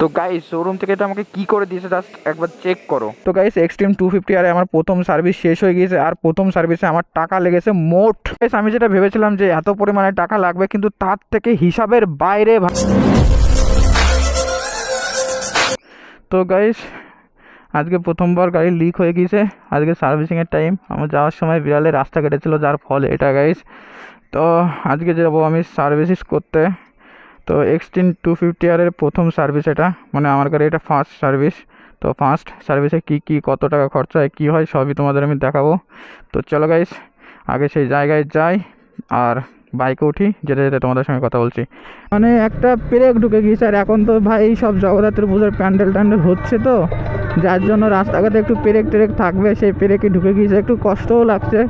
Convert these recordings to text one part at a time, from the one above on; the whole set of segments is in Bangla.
তো গাইস শোরুম থেকে এটা আমাকে কি করে দিয়েছে জাস্ট একবার চেক করো। তো গাইস এক্সট্রিম 250 আর আমার প্রথম সার্ভিস শেষ হয়ে গিয়েছে, আর প্রথম সার্ভিসে আমার টাকা লেগেছে মোট গাইস, আমি যেটা ভেবেছিলাম যে এত পরিমাণে টাকা লাগবে, কিন্তু তার থেকে হিসাবের বাইরে। তো গাইস আজকে প্রথমবার গাড়ি লিক হয়ে গিয়েছে। আজকে সার্ভিসিংয়ের টাইম, আমার যাওয়ার সময় বিড়ালে রাস্তা কেটেছিল, যার ফল এটা গাইস। তো আজকে যাবো আমি সার্ভিস করতে। তো এক্সট্রিম 250 আরের প্রথম সার্ভিস এটা, মানে আমার গাড়ি এটা ফার্স্ট সার্ভিস। তো ফার্স্ট সার্ভিসে কী কত টাকা খরচা হয় কী হয় সবই তোমাদের আমি দেখাবো। তো চলো গাইস আগে সেই জায়গায় যাই আর বাইকে উঠি, যেতে যেতে তোমাদের সঙ্গে কথা বলছি। মানে একটা পেরেক ঢুকে গিয়েছে, আর এখন তো ভাই সব জগদ্ধাত্রী পুজোর প্যান্ডেল ট্যান্ডেল হচ্ছে, তো যার জন্য রাস্তাঘাটে একটু পেরেক টেরেক থাকবে, সেই পেরেকে ঢুকে গিয়েছে, একটু কষ্টও লাগছে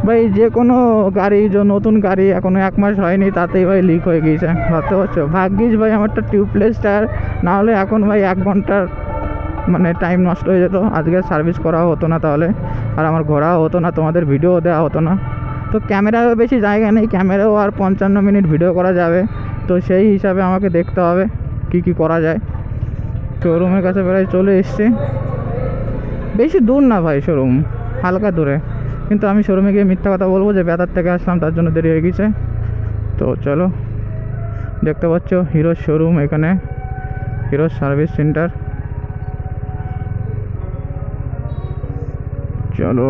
ভাই। যে কোনো গাড়ি যে নতুন গাড়ি এখনো 1 মাস হয়নি তাতেই ভাই লিক হয়ে গিয়েছে, ভাবতে পারছো। ভাগ্যিস ভাই আমারটা টিউবলেস টায়ার, নাহলে এখন ভাই 1 ঘন্টার মানে টাইম নষ্ট হয়ে যেত, আজকে সার্ভিস করা হতো না তাহলে, আর আমার ঘোরাও হতো না, তোমাদের ভিডিও দেওয়া হতো না। তো ক্যামেরাও বেশি জায়গা নেই, ক্যামেরাও আর 55 মিনিট ভিডিও করা যাবে, তো সেই হিসাবে আমাকে দেখতে হবে কি করা যায়। শোরুমের কাছে প্রায় চলে এসছি, বেশি দূর না ভাই শোরুম, হালকা দূরে, কিন্তু আমি শোরুমে গিয়ে মিথ্যা কথা বলবো যে বেতার থেকে আসলাম তার জন্য দেরি হয়ে গেছে। তো চলো, দেখতে পাচ্ছ হিরোর শোরুম, এখানে হিরোর সার্ভিস সেন্টার। চলো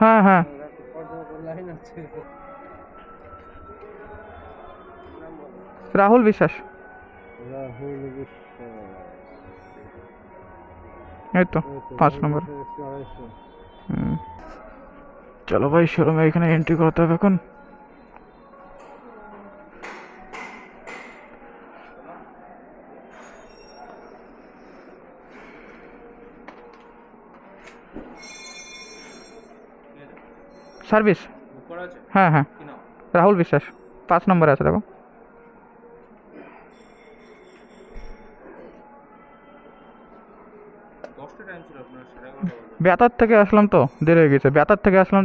হ্যাঁ হ্যাঁ রাহুল বিশ্বাস, এই তো 5 নম্বর। চলো ভাই শোরুমে এখানে এন্ট্রি করতে হবে এখন। সার্ভিস হ্যাঁ হ্যাঁ রাহুল বিশ্বাস 5 নম্বরে আছে, দেখো। বেতার থেকে আসলাম তো দেরি হয়ে গেছে, বেতার থেকে আসলাম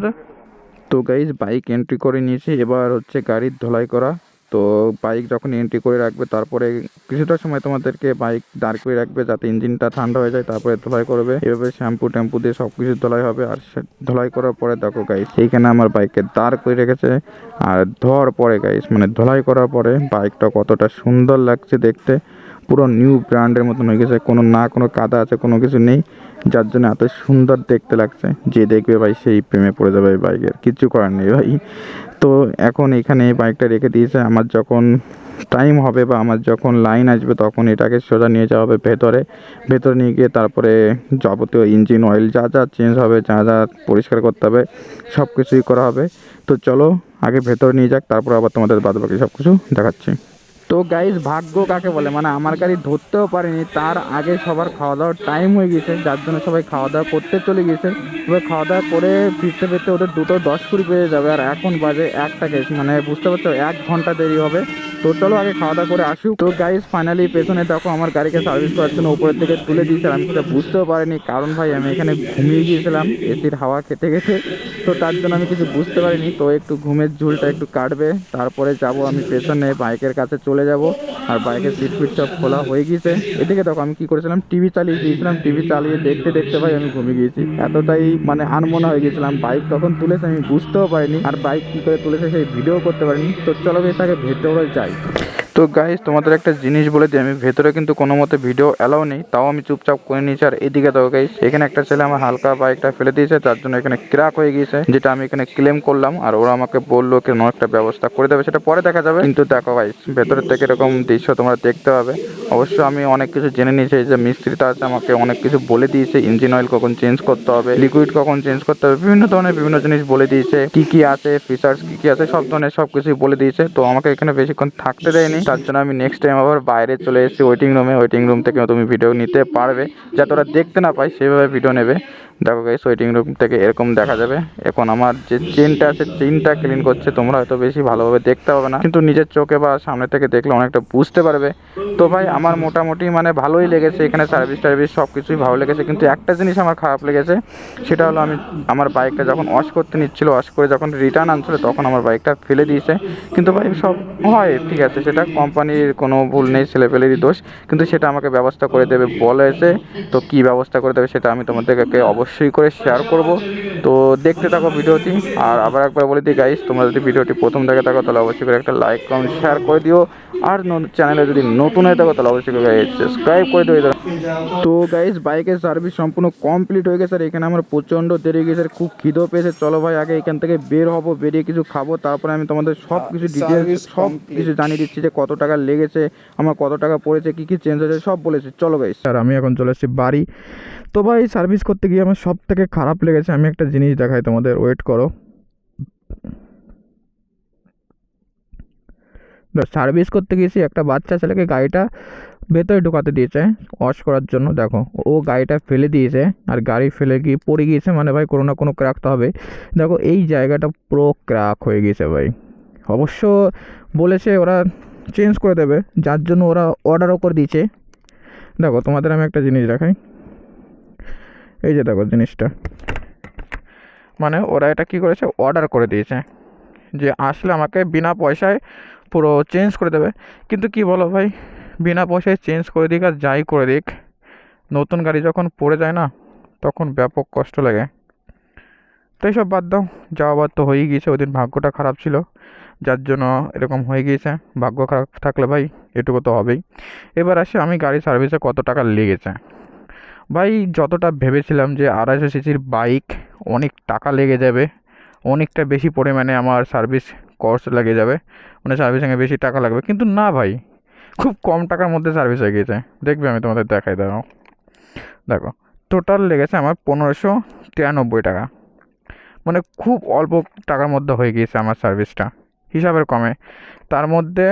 তো গাইজ বাইক এন্ট্রি করে নিয়েছি, এবার হচ্ছে গাড়ির ধোলাই করা। তো বাইক যখন এন্ট্রি করে রাখবে তারপরে কিছুটা সময় তোমাদেরকে বাইক দাঁড় করে রাখবে যাতে ইঞ্জিনটা ঠান্ডা হয়ে যায়, তারপরে ধোলাই করবে। এভাবে শ্যাম্পু ট্যাম্পু দিয়ে সব কিছু ধোলাই হবে। আর ধোলাই করার পরে দেখো গাইজ এইখানে আমার বাইককে দাঁড় করে রেখেছে, আর ধোয়ার পরে গাইজ মানে ধোলাই করার পরে বাইকটা কতটা সুন্দর লাগছে দেখতে, পুরো নিউ ব্র্যান্ডের মতন হয়ে গেছে, কোনো কাদা আছে কোনো কিছু নেই, যার জন্য এত সুন্দর দেখতে লাগছে। যে দেখবে ভাই সেই প্রেমে পড়ে যাবে এই বাইকের, কিচ্ছু করার নেই ভাই। তো এখন এখানে এই বাইকটা রেখে দিয়েছে, আমার যখন টাইম হবে বা আমার যখন লাইন আসবে তখন এটাকে সোজা নিয়ে যাওয়া হবে ভেতরে নিয়ে গিয়ে তারপরে যাবতীয় ইঞ্জিন অয়েল যা যা চেঞ্জ হবে, যা যা পরিষ্কার করতে হবে সব কিছুই করা হবে। তো চলো আগে ভেতরে নিয়ে যাক, তারপর আবার তোমাদের বাদবাকি সব কিছু দেখাচ্ছি। তো গাইজ ভাগ্য কাকে বলে, মানে আমার গাড়ি ধরতেও পারিনি, তার আগে সবার খাওয়া দাওয়ার টাইম হয়ে গেছে, যার জন্য সবাই খাওয়া দাওয়া করতে চলে গিয়েছে। এবার খাওয়া দাওয়া করে ফিরতে ফিরতে ওদের 2:10 বেজে যাবে, আর এখন বাজে 1টা কেস, মানে বুঝতে পারছো 1 ঘন্টা দেরি হবে। তো চলো আগে খাওয়া দাওয়া করে আসুক। তো গাইজ ফাইনালি পেছনে দেখো আমার গাড়িকে সার্ভিস করার জন্য উপরের থেকে তুলে দিয়েছে, আমি সেটা বুঝতেও পারিনি, কারণ ভাই আমি এখানে ঘুমিয়ে গিয়েছিলাম এসির হাওয়া খেতে খেতে, তো তার জন্য আমি কিছু বুঝতে পারিনি। তো একটু ঘুমের ঝুলটা একটু কাটবে, তারপরে যাব আমি পেছনে বাইকের কাছে চলে যাব। আর বাইকের সিট ফিট সব খোলা হয়ে গিয়েছে। এদিকে দেখো আমি কি করেছিলাম, টিভি চালিয়ে দিয়েছিলাম, টিভি চালিয়ে দেখতে দেখতে ভাই আমি ঘুমিয়ে গিয়েছি, এতটাই মানে আনমনা হয়ে গেছিলাম। বাইক কখন তুলেছে আমি বুঝতেও পারিনি, আর বাইক কী করে তুলেছে সেই ভিডিও করতে পারিনি। তো চলো বেশ আগে ভেতরে যাই। তো গাইজ তোমাদের একটা জিনিস বলে দিই, আমি ভেতরে কিন্তু কোনো মতে ভিডিও অ্যালাউ নেই, তাও আমি চুপচাপ করে নিয়েছি। আর এদিকে দেখো গাইজ এখানে একটা ছেলে আমার হালকা বাইকটা ফেলে দিয়েছে, তার জন্য এখানে ক্র্যাক হয়ে গিয়েছে, যেটা আমি এখানে ক্লেম করলাম। আর ওরা আমাকে বললো কেন একটা ব্যবস্থা করে দেবে, সেটা পরে দেখা যাবে। কিন্তু দেখো গাইজ ভেতরের থেকে এরকম দৃশ্য তোমরা দেখতে পাবে। অবশ্য আমি অনেক কিছু জেনে নিয়েছি, যে মিস্ত্রিটা আছে আমাকে অনেক কিছু বলে দিয়েছে, ইঞ্জিন অয়েল কখন চেঞ্জ করতে হবে, লিকুইড কখন চেঞ্জ করতে হবে, বিভিন্ন ধরনের বিভিন্ন জিনিস বলে দিয়েছে, কি আছে ফিচার্স কি আছে সব ধরনের সব কিছুই বলে দিয়েছে। তো আমাকে এখানে বেশিক্ষণ থাকতে দেয়নি, তার জন্য আমি নেক্সট টাইম আবার বাইরে চলে এসেছি ওয়েটিং রুম থেকে তুমি ভিডিও নিতে পারবে, যাতে ওরা দেখতে না পায় সেভাবে ভিডিও নেবে। দেখো গাইস ওয়েটিং রুম থেকে এরকম দেখা যাবে। এখন আমার যে চেনটা আছে চেনটা ক্লিন করছে, তোমরা হয়তো বেশি ভালোভাবে দেখতে পাবে না, কিন্তু নিজের চোখে বা সামনে থেকে দেখলে অনেকটা বুঝতে পারবে। তো ভাই আমার মোটামুটি মানে ভালোই লেগেছে, এখানে সার্ভিস সব কিছুই ভালো লেগেছে, কিন্তু একটা জিনিস আমার খারাপ লেগেছে, সেটা হলো আমার বাইকটা যখন ওয়াশ করতে নিচ্ছিল, ওয়াশ করে যখন রিটার্ন আনছিল তখন আমার বাইকটা ফেলে দিয়েছে। কিন্তু ভাই সব হয় ঠিক আছে, সেটা কোম্পানির কোনো ভুল নেই, ছেলেপেলেরই দোষ, কিন্তু সেটা আমাকে ব্যবস্থা করে দেবে বলেছে। তো কী ব্যবস্থা করে দেবে সেটা আমি তোমাদেরকে অবশ্যই করে শেয়ার করব। তো দেখতে থাকো ভিডিওটি। আর আবার একবার বলে দিই গাইস, তোমরা যদি ভিডিওটি প্রথম দেখে থাকো তাহলে অবশ্যই করে একটা লাইক কমেন্ট শেয়ার করে দিও। আর চ্যানেলে যদি নতুন হয়ে থাকো তাহলে অবশ্যই করে সাবস্ক্রাইব করে দিও। তো গাইস বাইকের সার্ভিস সম্পূর্ণ কমপ্লিট হয়ে গেছে, আর এখানে আমার প্রচণ্ড দেরি হয়ে গেছে, খুব খিদেও পেয়েছে। চলো ভাই আগে এখান থেকে বের হবো, বেরিয়ে কিছু খাবো, তারপরে আমি তোমাদের সব কিছু ডিটেলস সব কিছু জানিয়ে দিচ্ছি যে কত টাকা লেগেছে, আমার কত টাকা পড়েছে, কী কী চেঞ্জ হয়েছে সব বলেছি। চলো গাইস, আর আমি এখন চলে এসেছি বাড়ি। তো ভাই সার্ভিস করতে গিয়ে আমার সব থেকে খারাপ লেগেছে, আমি একটা জিনিস দেখাই তোমাদের, ওয়েট করো। সার্ভিস করতে গিয়েছি, একটা বাচ্চা ছেলেকে গাড়িটা ভেতরে ঢোকাতে দিয়েছে ওয়াশ করার জন্য। দেখো ও গাড়িটা ফেলে দিয়েছে, আর গাড়ি ফেলে গিয়ে পড়ে গিয়েছে, মানে ভাই কোনো না কোনো ক্র্যাক তো হবে। দেখো এই জায়গাটা পুরো ক্র্যাক হয়ে গিয়েছে ভাই। অবশ্য বলেছে ওরা চেঞ্জ করে দেবে, যার জন্য ওরা অর্ডারও করে দিয়েছে। দেখো তোমাদের আমি একটা জিনিস দেখাই, এই যে দেখো জিনিসটা, মানে ওরা এটা কী করেছে, অর্ডার করে দিয়েছে যে আসলে আমাকে বিনা পয়সায় পুরো চেঞ্জ করে দেবে। কিন্তু কি বলো ভাই, বিনা পয়সায় চেঞ্জ করে দিক আর যাই করে দিক, নতুন গাড়ি যখন পড়ে যায় না তখন ব্যাপক কষ্ট লাগে। তো এইসব বাদ দাও, যাওয়া বাদ তো হয়েই গিয়েছে, ওদিন ভাগ্যটা খারাপ ছিল যার জন্য এরকম হয়ে গিয়েছে। ভাগ্য খারাপ থাকলে ভাই এটুকু তো হবেই। এবার আসে আমি গাড়ি সার্ভিসে কত টাকা লেগেছে। ভাই যতটা ভেবেছিলাম যে 250 সিসির বাইক অনেক টাকা লেগে যাবে, অনেকটা বেশি পরিমাণে আমার সার্ভিস কস্ট লেগে যাবে, মানে সার্ভিসিংয়ে বেশি টাকা লাগবে, কিন্তু না ভাই খুব কম টাকার মধ্যে সার্ভিস হয়ে গিয়েছে। দেখবে আমি তোমাদের দেখাই, দাঁড়াও। দেখো টোটাল লেগেছে আমার 1593 টাকা, মানে খুব অল্প টাকার মধ্যে হয়ে গিয়েছে আমার সার্ভিসটা হিসাবের কমে। তার মধ্যে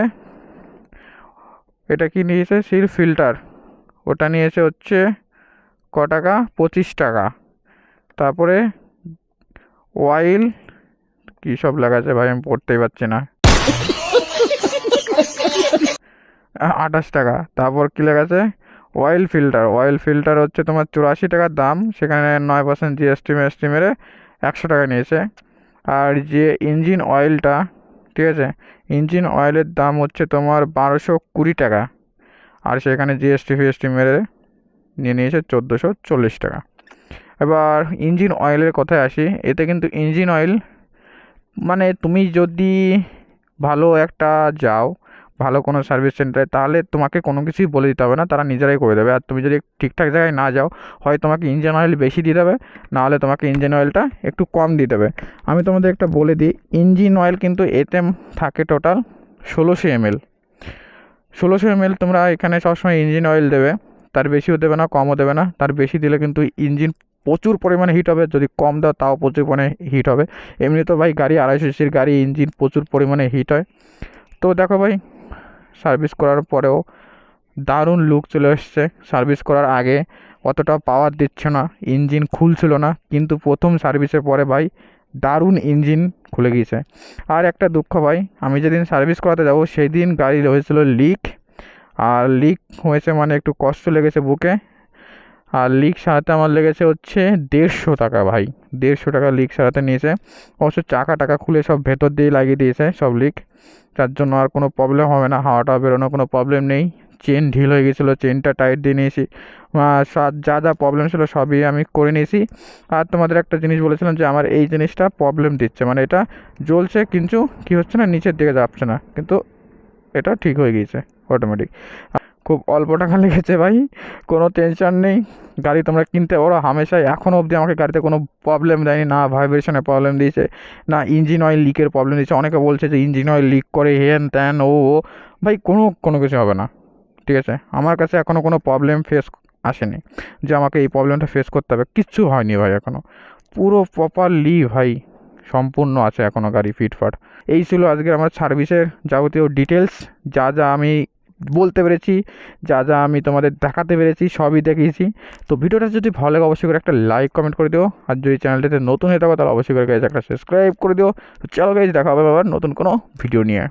এটা কি নিয়েছে, সিল ফিল্টার, ওটা নিয়েছে হচ্ছে ক টাকা, 25 টাকা। তারপরে অয়েল, কী সব লাগাচ্ছে ভাই আমি পড়তেই পারছি না, 28 টাকা। তারপর কী লেগেছে, অয়েল ফিল্টার হচ্ছে তোমার 84 টাকার দাম, সেখানে 9% জিএসটি মেরে 100 টাকা নিয়েছে। আর যে ইঞ্জিন অয়েলটা, ঠিক আছে, ইঞ্জিন অয়েলের দাম হচ্ছে তোমার 1220 টাকা, আর সেখানে জিএসটি মেরে নিয়েছে 1440 টাকা। এবার ইঞ্জিন অয়েলের কথায় আসি, এতে কিন্তু ইঞ্জিন অয়েল মানে তুমি যদি ভালো একটা যাও, ভালো কোনো সার্ভিস সেন্টারে, তাহলে তোমাকে কোনো কিছুই বলে দিতে হবে না, তারা নিজেরাই করে দেবে। আর তুমি যদি ঠিকঠাক জায়গায় না যাও, হয় তোমাকে ইঞ্জিন অয়েল বেশি দিয়ে দেবে, নাহলে তোমাকে ইঞ্জিন অয়েলটা একটু কম দিয়ে দেবে। আমি তোমাদের একটা বলে দিই, ইঞ্জিন অয়েল কিন্তু এতে থাকে টোটাল 1600 ml। 1600 ml তোমরা এখানে সবসময় ইঞ্জিন অয়েল দেবে, তার বেশিও দেবে না কমও দেবে না। তার বেশি দিলে কিন্তু ইঞ্জিন প্রচুর পরিমাণে হিট হবে, যদি কম দাও তাও প্রচুর পরিমাণে হিট হবে। এমনি তো ভাই গাড়ি 250 সিসির গাড়ি, ইঞ্জিন প্রচুর পরিমাণে হিট হয়। তো দেখো ভাই সার্ভিস করার পরেও দারুণ লুক চলে এসছে। সার্ভিস করার আগে অতটা পাওয়ার দিচ্ছে না, ইঞ্জিন খুলছিল না, কিন্তু প্রথম সার্ভিসের পরে ভাই দারুণ ইঞ্জিন খুলে গিয়েছে। আর একটা দুঃখ ভাই, আমি যেদিন সার্ভিস করাতে যাব সেই দিন গাড়ি হয়েছিল লিক, আর লিক হয়েছে মানে একটু কষ্ট লেগেছে বুকে। আর লিক সারাতে আমার লেগেছে হচ্ছে 150 টাকা ভাই, 150 টাকা লিক সারাতে নিয়েছে। অবশ্য টাকা খুলে সব ভেতর দিয়ে লাগিয়ে দিয়েছে সব লিক, যার জন্য আর কোনো প্রবলেম হবে না, হাওয়াটা বেরোনোর কোনো প্রবলেম নেই। চেন ঢিল হয়ে গেছিলো, চেনটা টাইট দিয়ে নিয়েছি, যা যা প্রবলেম ছিল সবই আমি করে নিয়েছি। আর তোমাদের একটা জিনিস বলেছিলাম যে আমার এই জিনিসটা প্রবলেম দিচ্ছে, মানে এটা জ্বলছে কিন্তু কী হচ্ছে না, নিচের দিকে যাচ্ছে না, কিন্তু এটা ঠিক হয়ে গিয়েছে অটোমেটিক। খুব অল্প টাকা লেগেছে ভাই, কোনো টেনশন নেই। গাড়ি তোমরা কিনতে পারো হামেশাই। এখনও অবধি আমাকে গাড়িতে কোনো প্রবলেম দেয়নি, না ভাইব্রেশনের প্রবলেম দিয়েছে, না ইঞ্জিন অয়েল লিকের প্রবলেম দিয়েছে। অনেকে বলছে যে ইঞ্জিন অয়েল লিক করে হেন ত্যান ও ভাই কোনো কিছু হবে না, ঠিক আছে। আমার কাছে এখনও কোনো প্রবলেম ফেস আসেনি যে আমাকে এই প্রবলেমটা ফেস করতে হবে, কিচ্ছু হয়নি ভাই এখনও, পুরো প্রপারলি ভাই সম্পূর্ণ আছে এখনও গাড়ি ফিটফাট। এই ছিল আজকে আমার সার্ভিসের যাবতীয় ডিটেলস, যা যা আমি বলতে পেরেছি, যা যা আমি তোমাদের দেখাতে পেরেছি সবই দেখিয়েছি। তো ভিডিওটা যদি ভালো লাগে অবশ্যই করে একটা লাইক কমেন্ট করে দিও, আর যদি চ্যানেলটাতে নতুন হয়ে থাকো তাহলে অবশ্যই করে গাইজ একটা সাবস্ক্রাইব করে দিও। তো চলো গাইজ, দেখা হবে আবার নতুন কোনো ভিডিও নিয়ে।